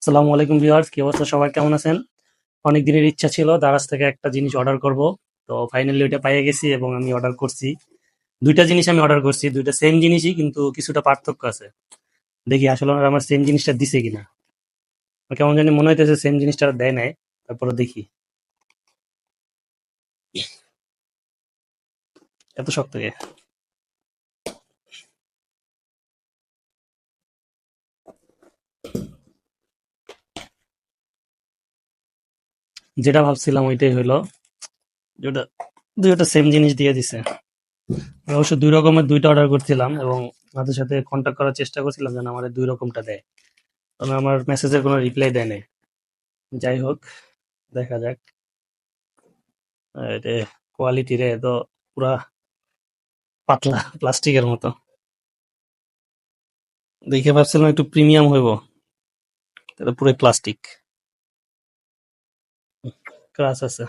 আসসালামু আলাইকুম ভিউয়ার্স, কি অবস্থা? সবার কেমন আছেন? অনেক দিনের ইচ্ছা ছিল দারাজ থেকে একটা জিনিস অর্ডার করব। তো ফাইনালি ওইটা পেয়ে গেছি এবং আমি অর্ডার করছি। দুইটা জিনিস আমি অর্ডার করছি, দুইটা সেম জিনিসই, কিন্তু কিছুটা পার্থক্য আছে। দেখি আসলে ওরা আমার সেম জিনিসটা দিছে কিনা। আমার কেমন জানি মনে হইতেছে সেম জিনিসটা দেয় নাই। তারপরে দেখি। এত শক্ত কে? যেটা ভাবছিলাম ওইটাই হইলো। যেটা দুইটা সেম জিনিস দিয়ে দিছে। আমি অবশ্য দুই রকমের দুইটা অর্ডার করছিলাম এবং তাদের সাথে কন্ট্যাক্ট করার চেষ্টা করছিলাম যেন আমার দুই রকমটা দেয়। তবে আমার মেসেজের কোনো রিপ্লাই দেয় নাই। যাই হোক, দেখা যাক। রে কোয়ালিটি রে তো পুরা পাতলা প্লাস্টিকের মতো। দেখে ভাবছিলাম একটু প্রিমিয়াম হইব, এটা পুরো প্লাস্টিক। ক্রাশ আছে।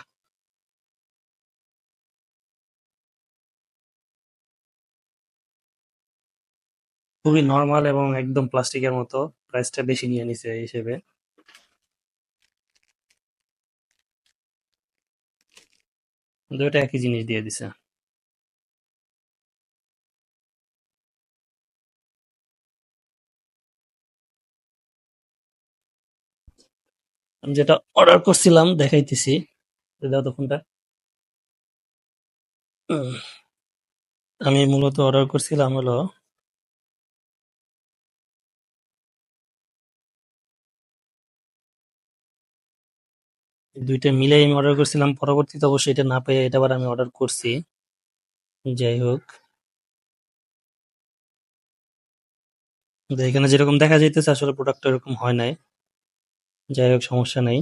খুবই নরমাল এবং একদম প্লাস্টিকের মতো। প্রাইসটা বেশি নিয়ে নিছে এই হিসেবে। দুইটা একই জিনিস দিয়ে দিছে। আমি যেটা অর্ডার করছিলাম দেখাইতেছি। দাও তো ফোনটা। উম, আমি মূলত অর্ডার করছিলাম হলো দুইটা মিলাই আমি অর্ডার করছিলাম, পরবর্তীতে অবশ্যই এটা না পেয়ে এটা আবার আমি অর্ডার করছি। যাই হোক, এখানে যেরকম দেখা যাইতেছে আসলে প্রোডাক্ট এরকম হয় নাই। যাই হোক, সমস্যা নাই।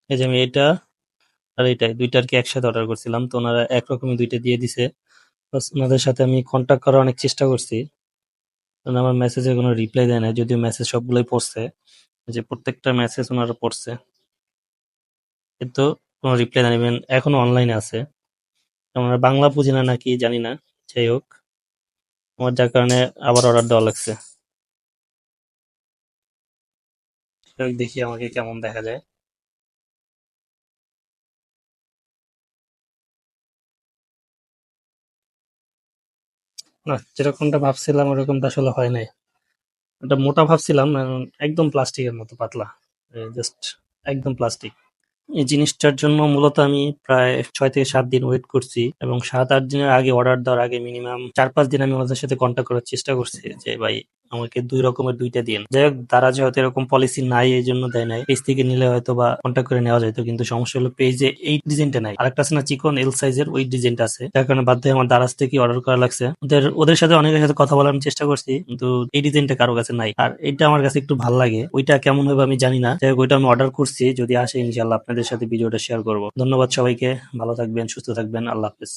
এই যে আমি এটা আর এটাই দুইটা আর কি একসাথে অর্ডার করছিলাম, তো ওনারা একরকমই দুইটা দিয়ে দিছে। প্লাস ওনাদের সাথে আমি কন্ট্যাক্ট করার অনেক চেষ্টা করছি, কারণ আমার মেসেজের কোনো রিপ্লাই দেয় না, যদিও মেসেজ সবগুলোই পড়ছে, যে প্রত্যেকটা মেসেজ ওনারা পড়ছে, কিন্তু কোনো রিপ্লাই দেয় না। Even এখনো অনলাইনে আছে। ওনারা বাংলা বুঝি না নাকি জানি না। যাই হোক, আমার যার কারণে আবার অর্ডার দেওয়া লাগছে। দেখি আমাকে কেমন দেখা যায়। না, যেরকমটা ভাবছিলাম ওরকমটা আসলে হয় নাই। ওটা মোটা ভাবছিলাম, একদম প্লাস্টিকের মতো পাতলা। জাস্ট একদম প্লাস্টিক। এই জিনিসটার জন্য মূলত আমি প্রায় 6 থেকে 7 দিন ওয়েট করছি এবং 7-8 দিনের আগে, অর্ডার দেওয়ার আগে মিনিমাম 4-5 দিন আমি ওদের সাথে কন্ট্যাক্ট করার চেষ্টা করছি যে ভাই আমাকে দুই রকমের দুইটা দিন। যাই হোক, তারা যেহেতু এরকম পলিসি নাই এই জন্য দেয় নাই। পেজ থেকে নিলে হয়তো বা কন্ট্যাক্ট করে নেওয়া যেত, কিন্তু সমস্যা হলো পেজে এই ডিজাইনটা নাই। আরেকটা আছে না চিকন এল সাইজের, ওই ডিজাইনটা আছে, যার কারণে বাধ্য হয়ে আমার দারাজ থেকে অর্ডার করা লাগছে। ওদের সাথে অনেকের সাথে কথা বলার আমি চেষ্টা করছি, কিন্তু এই ডিজাইনটা কারো কাছে নাই। আর এটা আমার কাছে একটু ভাল লাগে, ওইটা কেমন হবে আমি জানি না। যাই হোক, ওইটা আমি অর্ডার করছি, যদি আসে ইনশাল্লাহ আপনাদের সাথে ভিডিওটা শেয়ার করব। ধন্যবাদ সবাইকে, ভালো থাকবেন, সুস্থ থাকবেন, আল্লাহ হাফেজ।